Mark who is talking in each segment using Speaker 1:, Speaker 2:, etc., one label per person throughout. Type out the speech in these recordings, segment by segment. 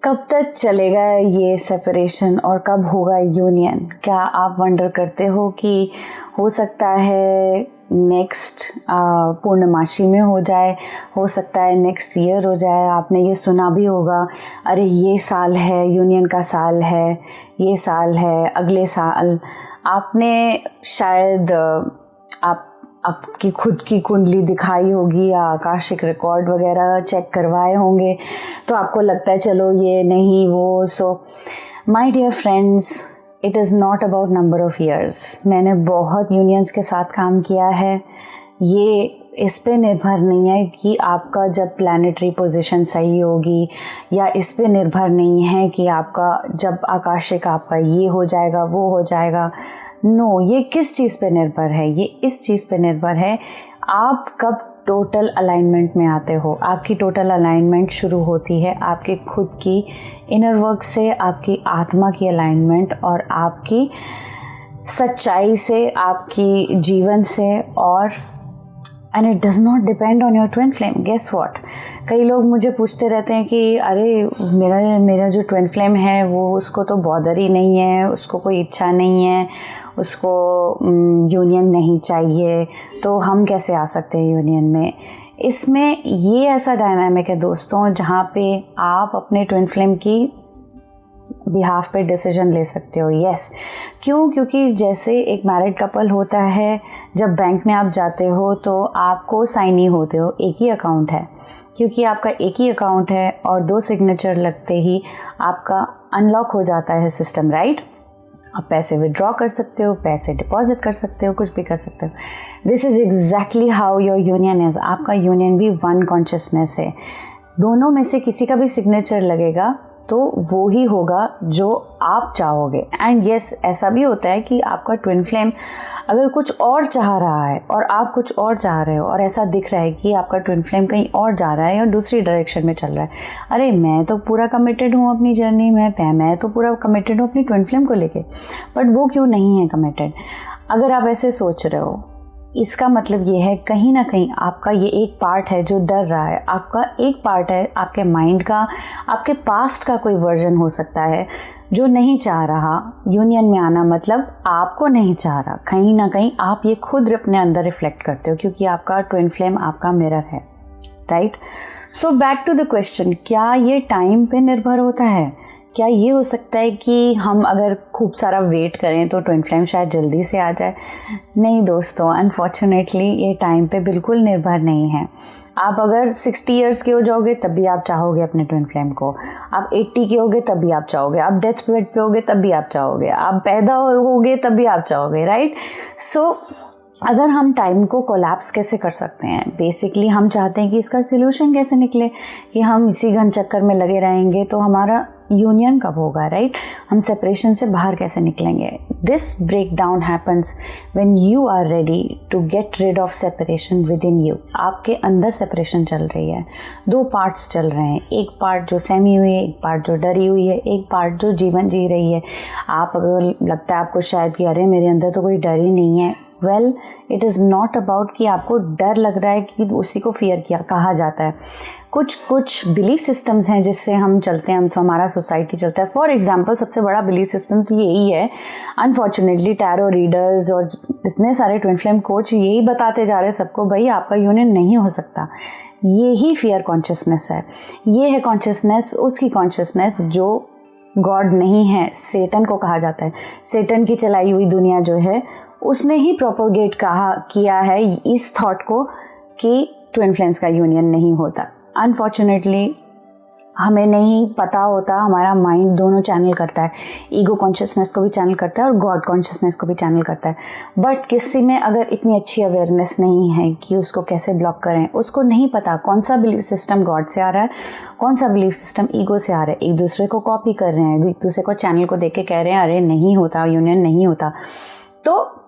Speaker 1: कब तक चलेगा ये सेपरेशन और कब होगा यूनियन? क्या आप वंडर करते हो कि हो सकता है नेक्स्ट पूर्णमासी में हो सकता है नेक्स्ट ईयर हो जाए। आपने ये सुना भी होगा, अरे ये साल है, यूनियन का साल है, ये साल है, अगले साल। आपने शायद आपकी खुद की कुंडली दिखाई होगी या आकाशिक रिकॉर्ड वगैरह चेक करवाए होंगे, तो आपको लगता है चलो ये नहीं वो। So my dear friends, it is not about number of years. मैंने बहुत यूनियंस के साथ काम किया है। ये इस पे निर्भर नहीं है कि आपका जब प्लानिटरी पोजीशन सही होगी, या इस पे निर्भर नहीं है कि आपका जब आकाशिक आपका ये हो जाएगा वो हो जाएगा। नो, ये किस चीज़ पे निर्भर है? ये इस चीज़ पे निर्भर है आप कब टोटल अलाइनमेंट में आते हो। आपकी टोटल अलाइनमेंट शुरू होती है आपके खुद की इनर वर्क से, आपकी आत्मा की अलाइनमेंट और आपकी सच्चाई से, आपकी जीवन से। और and it does not depend on your twin flame. Guess what, कई लोग मुझे पूछते रहते हैं कि अरे मेरा जो ट्विन फ्लेम है वो उसको तो बॉदर ही नहीं है, उसको कोई इच्छा नहीं है, उसको यूनियन नहीं चाहिए, तो हम कैसे आ सकते हैं यूनियन में। इसमें ये ऐसा डायनामिक है दोस्तों जहाँ पे आप अपने ट्विन फ्लेम की बिहाफ पे डिसीजन ले सकते हो। यस, क्यों? क्योंकि जैसे एक मैरिड कपल होता है, जब बैंक में आप जाते हो तो आपको साइनी होते हो, एक ही अकाउंट है, क्योंकि आपका एक ही अकाउंट है और 2 सिग्नेचर लगते ही आपका अनलॉक हो जाता है सिस्टम, राइट? आप पैसे विड्रॉ कर सकते हो, पैसे डिपॉजिट कर सकते हो, कुछ भी कर सकते हो। This is exactly how your union is. आपका यूनियन भी वन कॉन्शियसनेस है। दोनों में से किसी का भी सिग्नेचर लगेगा तो वो ही होगा जो आप चाहोगे। एंड यस, ऐसा भी होता है कि आपका ट्विन फ्लेम अगर कुछ और चाह रहा है और आप कुछ और चाह रहे हो, और ऐसा दिख रहा है कि आपका ट्विन फ्लेम कहीं और जा रहा है या दूसरी डायरेक्शन में चल रहा है, अरे मैं तो पूरा कमिटेड हूँ अपनी जर्नी में, मैं तो पूरा कमिटेड हूँ अपनी ट्विन फ्लेम को लेके, बट वो क्यों नहीं है कमिटेड? अगर आप ऐसे सोच रहे हो, इसका मतलब ये है कहीं ना कहीं आपका ये एक पार्ट है जो डर रहा है। आपका एक पार्ट है आपके माइंड का, आपके पास्ट का कोई वर्जन हो सकता है जो नहीं चाह रहा यूनियन में आना, मतलब आपको नहीं चाह रहा। कहीं ना कहीं आप ये खुद अपने अंदर रिफ्लेक्ट करते हो, क्योंकि आपका ट्विन फ्लेम आपका मिरर है, right? So back to the question, क्या ये टाइम पे निर्भर होता है? क्या ये हो सकता है कि हम अगर खूब सारा वेट करें तो ट्विन फ्लेम शायद जल्दी से आ जाए? नहीं दोस्तों, अनफॉर्चुनेटली ये टाइम पे बिल्कुल निर्भर नहीं है। आप अगर 60 इयर्स के हो जाओगे तब भी आप चाहोगे अपने ट्विन फ्लेम को, आप 80 के होगे तब भी आप चाहोगे, आप डेथ बेड पे होगे तब भी आप चाहोगे, आप पैदा होगे तब भी आप चाहोगे, राइट? सो अगर हम टाइम को कोलैप्स कैसे कर सकते हैं? बेसिकली हम चाहते हैं कि इसका सिल्यूशन कैसे निकले, कि हम इसी घन चक्कर में लगे रहेंगे तो हमारा यूनियन कब होगा, राइट? हम सेपरेशन से बाहर कैसे निकलेंगे? This break down happens when you are ready to get rid of separation with in you. आपके अंदर सेपरेशन चल रही है, 2 पार्ट्स चल रहे हैं, एक पार्ट जो सहमी हुई है, एक पार्ट जो डरी हुई है, एक पार्ट जो जीवन जी रही है। आप अगर लगता है आपको शायद कि अरे मेरे अंदर तो कोई डर ही नहीं है, well it is not about कि आपको डर लग रहा है कि उसी को फियर किया कहा जाता है। कुछ बिलीफ सिस्टम्स हैं जिससे हम चलते हैं, हमसे हमारा सोसाइटी चलता है। फॉर एग्जांपल सबसे बड़ा बिलीफ सिस्टम तो यही है, अनफॉर्चुनेटली टैरो रीडर्स और इतने सारे ट्विन फ्लेम कोच यही बताते जा रहे हैं सबको, भाई आपका यूनियन नहीं हो सकता। ये ही फियर कॉन्शियसनेस है। ये है कॉन्शियसनेस, उसकी कॉन्शियसनेस जो गॉड नहीं है, सेटन को कहा जाता है। सेटन की चलाई हुई दुनिया जो है उसने ही प्रोपोगेट किया है इस थॉट को कि ट्विन फ्लेम्स का यूनियन नहीं होता। अनफॉर्चुनेटली हमें नहीं पता होता, हमारा माइंड दोनों चैनल करता है, ईगो कॉन्शियसनेस को भी चैनल करता है और गॉड कॉन्शियसनेस को भी चैनल करता है। बट किसी में अगर इतनी अच्छी अवेयरनेस नहीं है कि उसको कैसे ब्लॉक करें, उसको नहीं पता कौन सा बिलीफ सिस्टम गॉड से आ रहा है, कौन सा बिलीफ सिस्टम ईगो से आ रहा है, एक दूसरे को कॉपी कर रहे हैं, एक दूसरे को चैनल को देख के कह रहे हैं अरे नहीं होता, यूनियन नहीं होता, तो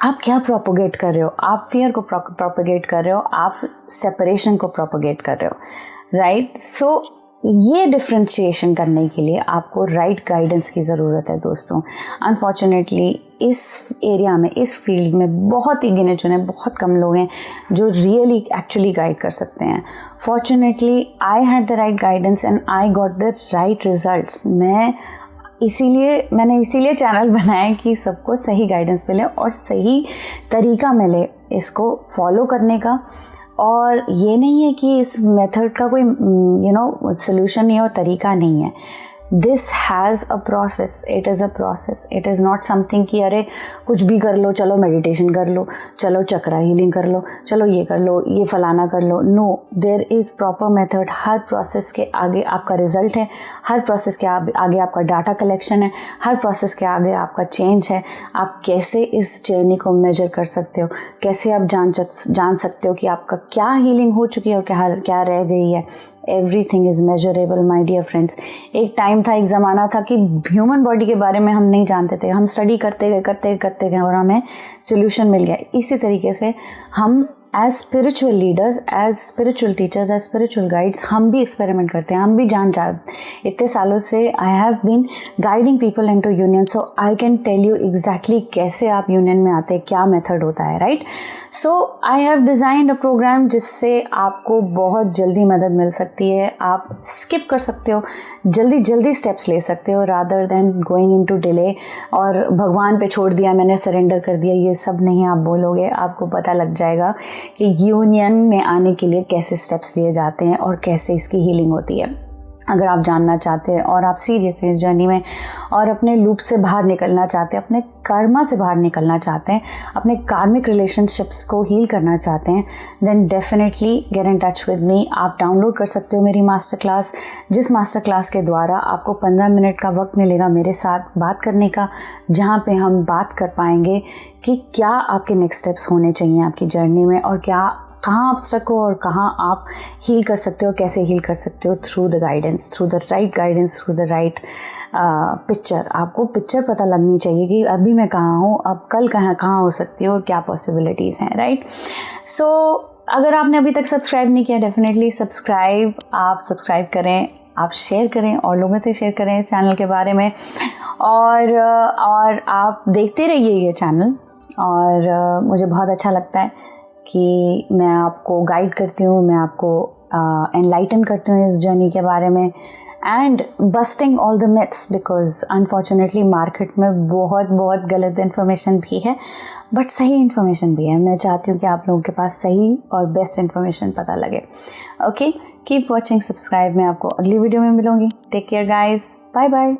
Speaker 1: आप क्या प्रोपोगेट कर रहे हो? आप फियर को प्रोपोगेट कर रहे हो, आप सेपरेशन को प्रोपोगेट कर रहे हो, राइट? सो ये डिफ्रेंशिएशन करने के लिए आपको राइट गाइडेंस की ज़रूरत है दोस्तों। अनफॉर्चुनेटली इस एरिया में, इस फील्ड में बहुत ही गिने चुने, बहुत कम लोग हैं जो रियली एक्चुअली गाइड कर सकते हैं। Fortunately I had the right guidance and I got the right results. मैंने इसीलिए चैनल बनाया कि सबको सही गाइडेंस मिले और सही तरीका मिले इसको फॉलो करने का। और ये नहीं है कि इस मेथड का कोई सोल्यूशन नहीं है और तरीका नहीं है। This has a process, it is a process, it is not something कि अरे कुछ भी कर लो, चलो मेडिटेशन कर लो, चलो चक्रा हीलिंग कर लो, चलो ये कर लो, ये फलाना कर लो। No, there is proper method. हर प्रोसेस के आगे आपका रिजल्ट है, हर प्रोसेस के आगे आपका डाटा कलेक्शन है, हर प्रोसेस के आगे आपका चेंज है। आप कैसे इस जर्नी को मेजर कर सकते हो, कैसे आप जान सकते हो कि आपका क्या हीलिंग हो चुकी है और क्या रह गई है। Everything is measurable my dear friends. एक टाइम था, एक ज़माना था कि ह्यूमन बॉडी के बारे में हम नहीं जानते थे, हम स्टडी करते गए और हमें सोल्यूशन मिल गया। इसी तरीके से हम as spiritual leaders, as spiritual teachers, as spiritual guides हम भी एक्सपेरिमेंट करते हैं, हम भी इतने सालों से I have been guiding people into union, so I can tell you exactly कैसे आप यूनियन में आते हैं, क्या मेथड होता है, right. So I have designed a programme जिससे आपको बहुत जल्दी मदद मिल सकती है। आप स्किप कर सकते हो, जल्दी स्टेप्स ले सकते हो rather than going into delay और भगवान पे छोड़ दिया, मैंने सरेंडर कर दिया। ये सब नहीं आप बोलोगे, आपको पता लग जाएगा कि यूनियन में आने के लिए कैसे स्टेप्स लिए जाते हैं और कैसे इसकी हीलिंग होती है। अगर आप जानना चाहते हैं और आप सीरियस हैं इस जर्नी में और अपने लूप से बाहर निकलना चाहते हैं, अपने कर्मा से बाहर निकलना चाहते हैं, अपने कार्मिक रिलेशनशिप्स को हील करना चाहते हैं, then definitely get in touch with me. आप डाउनलोड कर सकते हो मेरी मास्टर क्लास, जिस मास्टर क्लास के द्वारा आपको 15 मिनट का वक्त मिलेगा मेरे साथ बात करने का, जहाँ पे हम बात कर पाएंगे कि क्या आपके नेक्स्ट स्टेप्स होने चाहिए आपकी जर्नी में और कहाँ आप स्टक हो और कहाँ आप हील कर सकते हो, कैसे हील कर सकते हो through the guidance, through the right guidance, through the right picture. आपको पिक्चर पता लगनी चाहिए कि अभी मैं कहाँ हूँ, अब कल कहाँ हो सकती हो और क्या पॉसिबिलिटीज़ हैं, राइट। सो अगर आपने अभी तक सब्सक्राइब नहीं किया, डेफिनेटली आप सब्सक्राइब करें, आप शेयर करें और लोगों से शेयर करें इस चैनल के बारे में और आप देखते रहिए ये चैनल। और मुझे बहुत अच्छा लगता है कि मैं आपको गाइड करती हूँ, मैं आपको एनलाइटन करती हूँ इस जर्नी के बारे में and busting all the myths, because unfortunately market में बहुत गलत इन्फॉर्मेशन भी है बट सही इन्फॉर्मेशन भी है। मैं चाहती हूँ कि आप लोगों के पास सही और बेस्ट इन्फॉर्मेशन पता लगे। Okay, keep watching, subscribe. मैं आपको अगली वीडियो में मिलूँगी। Take care guys, bye bye.